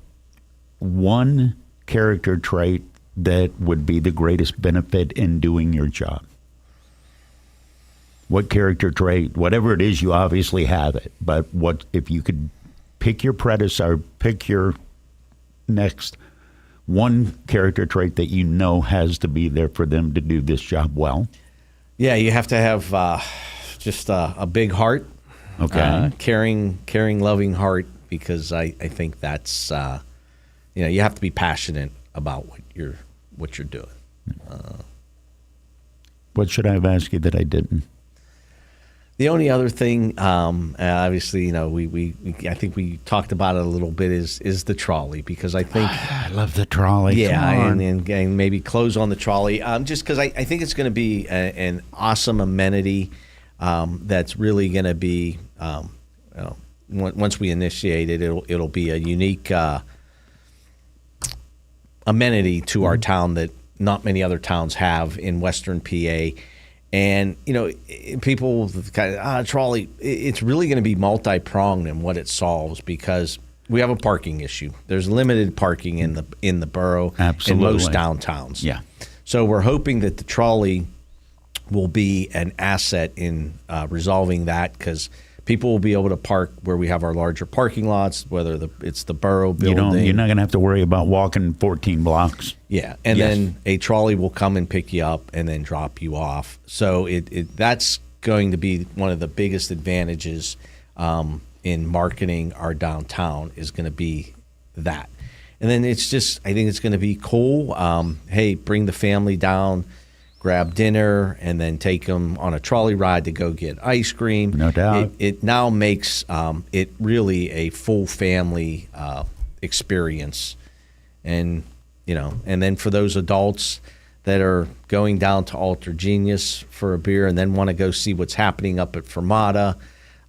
Speaker 4: character trait that would be the greatest benefit in doing your job. What character trait, whatever it is, you obviously have it. But what if you could pick your predecessor, pick your next one character trait that has to be there for them to do this job well?
Speaker 5: Yeah, you have to have just a big heart.
Speaker 4: Okay.
Speaker 5: Caring, loving heart, because I think that's you have to be passionate about what you're doing.
Speaker 4: What should I have asked you that I didn't?
Speaker 5: The only other thing, obviously, I think we talked about it a little bit, is the trolley, because I think
Speaker 4: I love the trolley.
Speaker 5: Yeah,
Speaker 4: Come on.
Speaker 5: and maybe close on the trolley, just because I think it's going to be an awesome amenity that's really going to be, once we initiate it, it'll be a unique amenity to our town that not many other towns have in Western PA. And, people kind of, trolley, it's really going to be multi-pronged in what it solves, because we have a parking issue. There's limited parking in the borough.
Speaker 4: Absolutely.
Speaker 5: In most downtowns.
Speaker 4: Yeah.
Speaker 5: So we're hoping that the trolley will be an asset in resolving that, because people will be able to park where we have our larger parking lots, whether it's the borough building.
Speaker 4: You're not going to have to worry about walking 14 blocks.
Speaker 5: Yeah, and then a trolley will come and pick you up and then drop you off. So that's going to be one of the biggest advantages in marketing our downtown, is going to be that. And then I think it's going to be cool. Hey, bring the family down, grab dinner, and then take them on a trolley ride to go get ice cream.
Speaker 4: No doubt.
Speaker 5: It now makes it really a full family experience. And, and then for those adults that are going down to Alter Genius for a beer and then want to go see what's happening up at Fermata,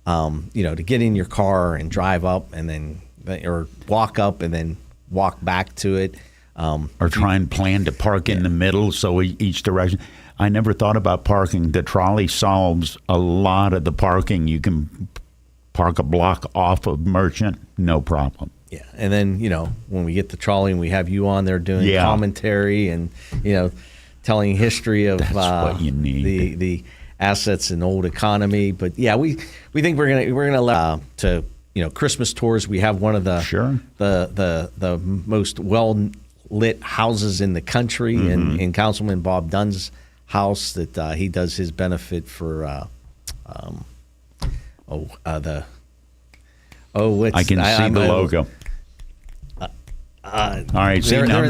Speaker 5: to get in your car and drive up and then, or walk up and then walk back to it.
Speaker 4: Or try and plan to park in the middle, so each direction. I never thought about parking. The trolley solves a lot of the parking. You can park a block off of Merchant, no problem.
Speaker 5: Yeah, and then, when we get the trolley and we have you on there doing commentary and, telling history of
Speaker 4: what you need.
Speaker 5: the assets in old economy. But yeah, we think we're gonna allow to Christmas tours. We have one of the the most well lit houses in the country, in Councilman Bob Dunn's house that he does his benefit for.
Speaker 4: I can see the logo. All right, see, no.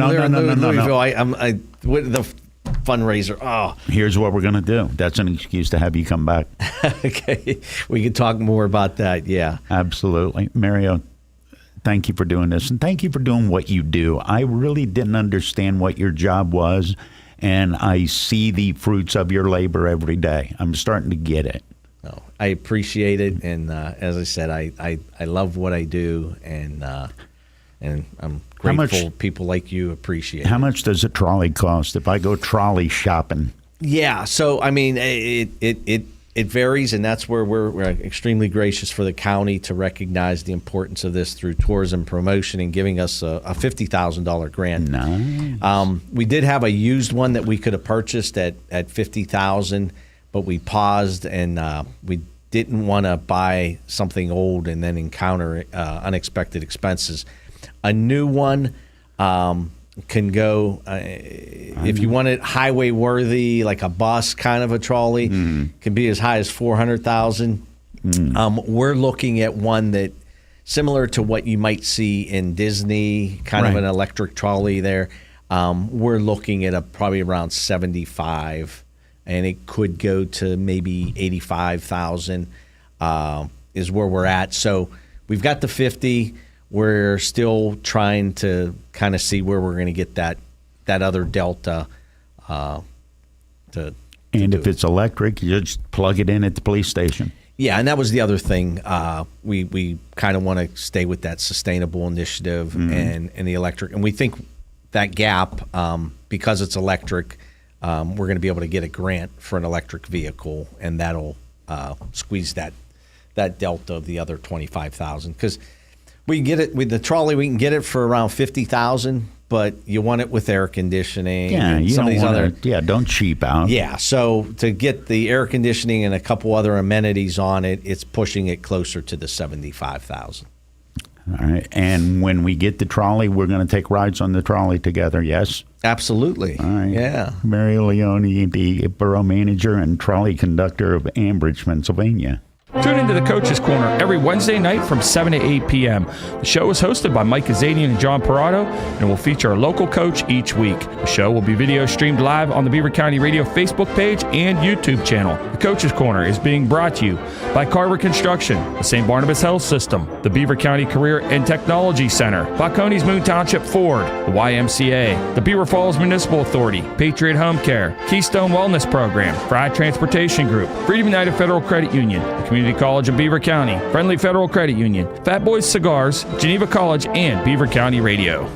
Speaker 5: The fundraiser. Oh,
Speaker 4: here's what we're going to do. That's an excuse to have you come back.
Speaker 5: Okay, we can talk more about that. Yeah,
Speaker 4: absolutely, Mario. Thank you for doing this, and thank you for doing what you do. I really didn't understand what your job was, and I see the fruits of your labor every day. I'm starting to get it.
Speaker 5: No, I appreciate it, and as I said, I love what I do, and I'm grateful people like you appreciate it.
Speaker 4: How much does a trolley cost if I go trolley shopping?
Speaker 5: Yeah, so I mean, it varies, and that's where we're extremely gracious for the county to recognize the importance of this through tourism promotion and giving us a $50,000 grant.
Speaker 4: Nice.
Speaker 5: We did have a used one that we could have purchased at $50,000, but we paused, and we didn't want to buy something old and then encounter unexpected expenses. A new one can go, if you want it highway worthy, like a bus kind of a trolley, can be as high as $400,000. We're looking at one that similar to what you might see in Disney, kind of an electric trolley there. We're looking at probably around 75, and it could go to maybe 85,000 is where we're at. So we've got the 50. We're still trying to kind of see where we're going to get that other Delta. And
Speaker 4: if it's electric, you just plug it in at the police station.
Speaker 5: Yeah, and that was the other thing. We kind of want to stay with that sustainable initiative and the electric. And we think that gap, because it's electric, we're going to be able to get a grant for an electric vehicle, and that'll squeeze that delta of the other $25,000, because we can get it with the trolley. We can get it for around $50,000, but you want it with air conditioning.
Speaker 4: Yeah,
Speaker 5: and
Speaker 4: you
Speaker 5: some
Speaker 4: don't
Speaker 5: of these
Speaker 4: wanna,
Speaker 5: other.
Speaker 4: yeah, don't cheap out.
Speaker 5: Yeah, so to get the air conditioning and a couple other amenities on it, it's pushing it closer to the $75,000.
Speaker 4: All right. And when we get the trolley, we're going to take rides on the trolley together, yes?
Speaker 5: Absolutely.
Speaker 4: All right.
Speaker 5: Yeah.
Speaker 4: Mary Leone, the borough manager and trolley conductor of AMBRIDGE, Pennsylvania.
Speaker 8: Tune into the Coach's Corner every Wednesday night from 7 to 8 p.m. The show is hosted by Mike Azadian and John Parado and will feature a local coach each week. The show will be video streamed live on the Beaver County Radio Facebook page and YouTube channel. The Coach's Corner is being brought to you by Carver Construction, the St. Barnabas Health System, the Beaver County Career and Technology Center, Baconi's Moon Township Ford, the YMCA, the Beaver Falls Municipal Authority, Patriot Home Care, Keystone Wellness Program, Fry Transportation Group, Freedom United Federal Credit Union, the Community College of Beaver County, Friendly Federal Credit Union, Fat Boys Cigars, Geneva College, and Beaver County Radio.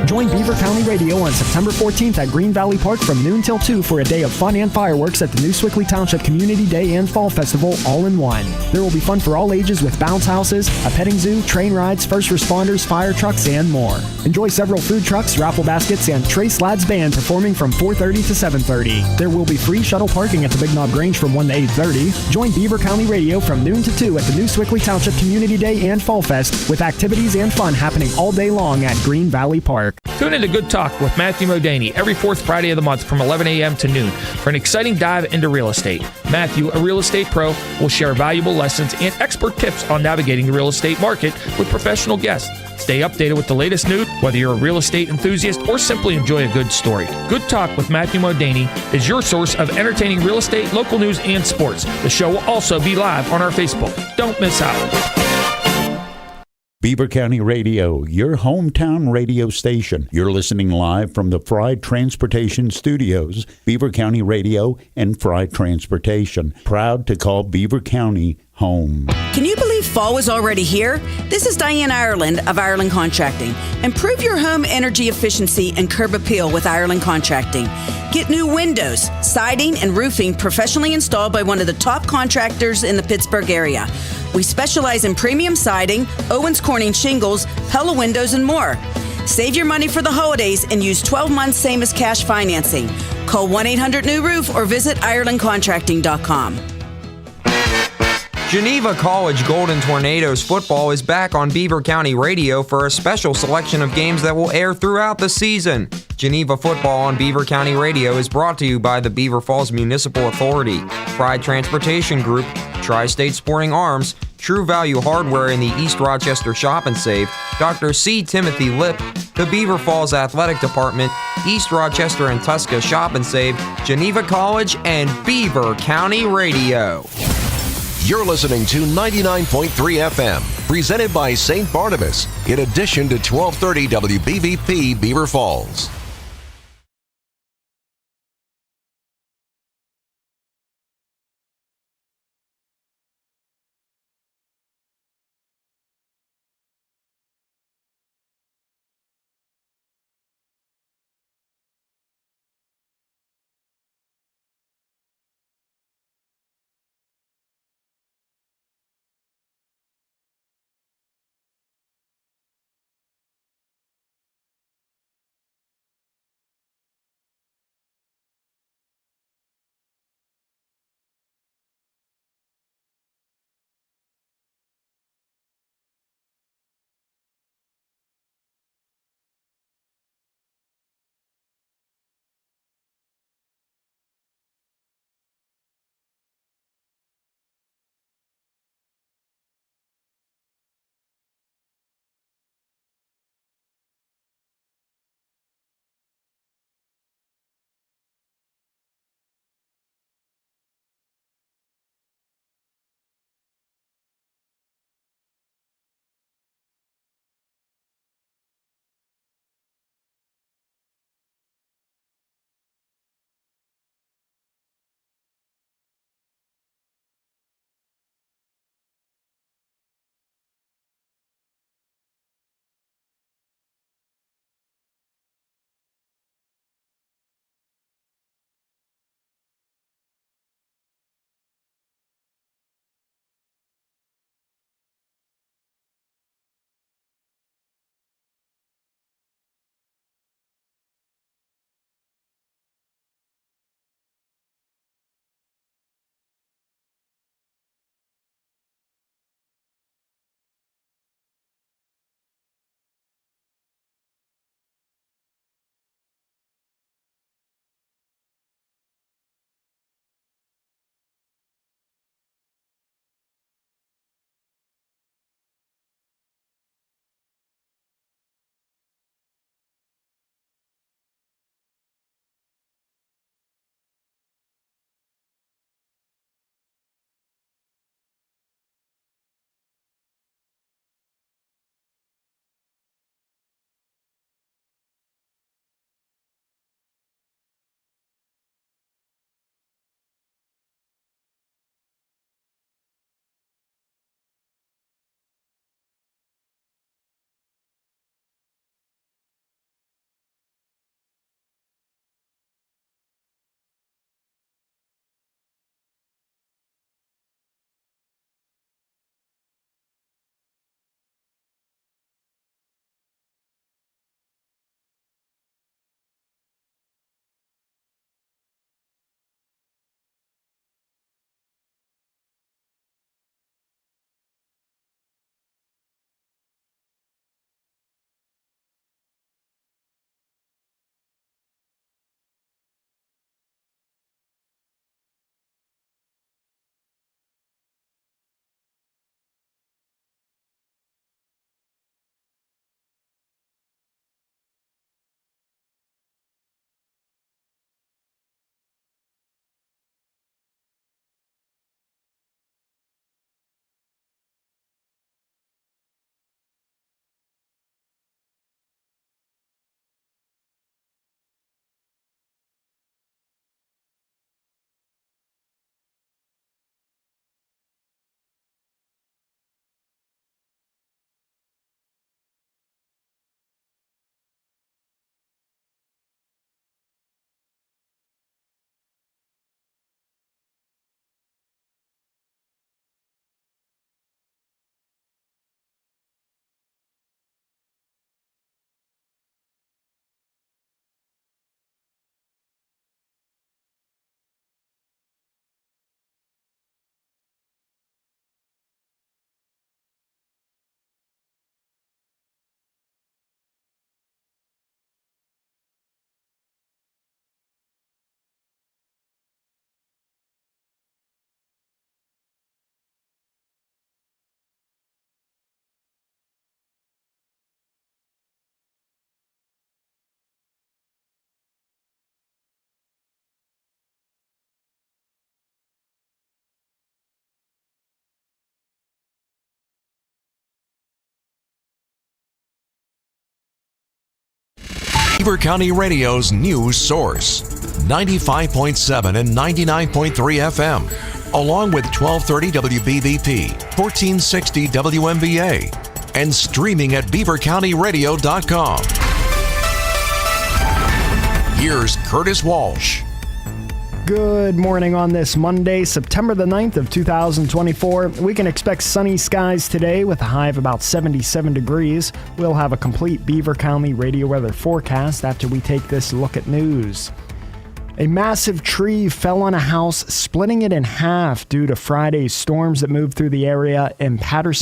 Speaker 1: Join Beaver County Radio on September 14th at Green Valley Park from noon till 2 for a day of fun and fireworks at the New Swickley Township Community Day and Fall Festival all in one. There will be fun for all ages with bounce houses, a petting zoo, train rides, first responders, fire trucks, and more. Enjoy several food trucks, raffle baskets, and Trace Ladd's Band performing from 4:30 to 7:30. There will be free shuttle parking at the Big Knob Grange from 1 to 8:30. Join Beaver County Radio from noon to 2 at the New Swickley Township Community Day and Fall Fest with activities and fun happening all day long at Green Valley Park.
Speaker 8: Tune into Good Talk with Matthew Modani every fourth Friday of the month from 11 a.m. to noon for an exciting dive into real estate. Matthew, a real estate pro, will share valuable lessons and expert tips on navigating the real estate market with professional guests. Stay updated with the latest news, whether you're a real estate enthusiast or simply enjoy a good story. Good Talk with Matthew Modani is your source of entertaining real estate, local news, and sports. The show will also be live on our Facebook. Don't miss out.
Speaker 4: Beaver County Radio, your hometown radio station. You're listening live from the Fry Transportation Studios. Beaver County Radio and Fry Transportation, proud to call Beaver County home.
Speaker 9: Can you believe fall is already here? This is Diane Ireland of Ireland Contracting. Improve your home energy efficiency and curb appeal with Ireland Contracting. Get new windows, siding, and roofing professionally installed by one of the top contractors in the Pittsburgh area. We specialize in premium siding, Owens Corning shingles, Pella windows, and more. Save your money for the holidays and use 12 months same as cash financing. Call 1-800-NEW-ROOF or visit IrelandContracting.com.
Speaker 6: Geneva College Golden Tornadoes football is back on Beaver County Radio for a special selection of games that will air throughout the season. Geneva football on Beaver County Radio is brought to you by the Beaver Falls Municipal Authority, Pride Transportation Group, Tri-State Sporting Arms, True Value Hardware in the East Rochester Shop and Save, Dr. C. Timothy Lipp, the Beaver Falls Athletic Department, East Rochester and Tusca Shop and Save, Geneva College, and Beaver County Radio.
Speaker 2: You're listening to 99.3 FM, presented by St. Barnabas, in addition to 1230 WBVP Beaver Falls. Beaver County Radio's news source. 95.7 and 99.3 FM, along with 1230 WBVP, 1460 WMBA, and streaming at beavercountyradio.com. Here's Curtis Walsh.
Speaker 1: Good morning on this Monday, September the 9th of 2024. We can expect sunny skies today with a high of about 77 degrees. We'll have a complete Beaver County radio weather forecast after we take this look at news. A massive tree fell on a house, splitting it in half due to Friday's storms that moved through the area in Patterson.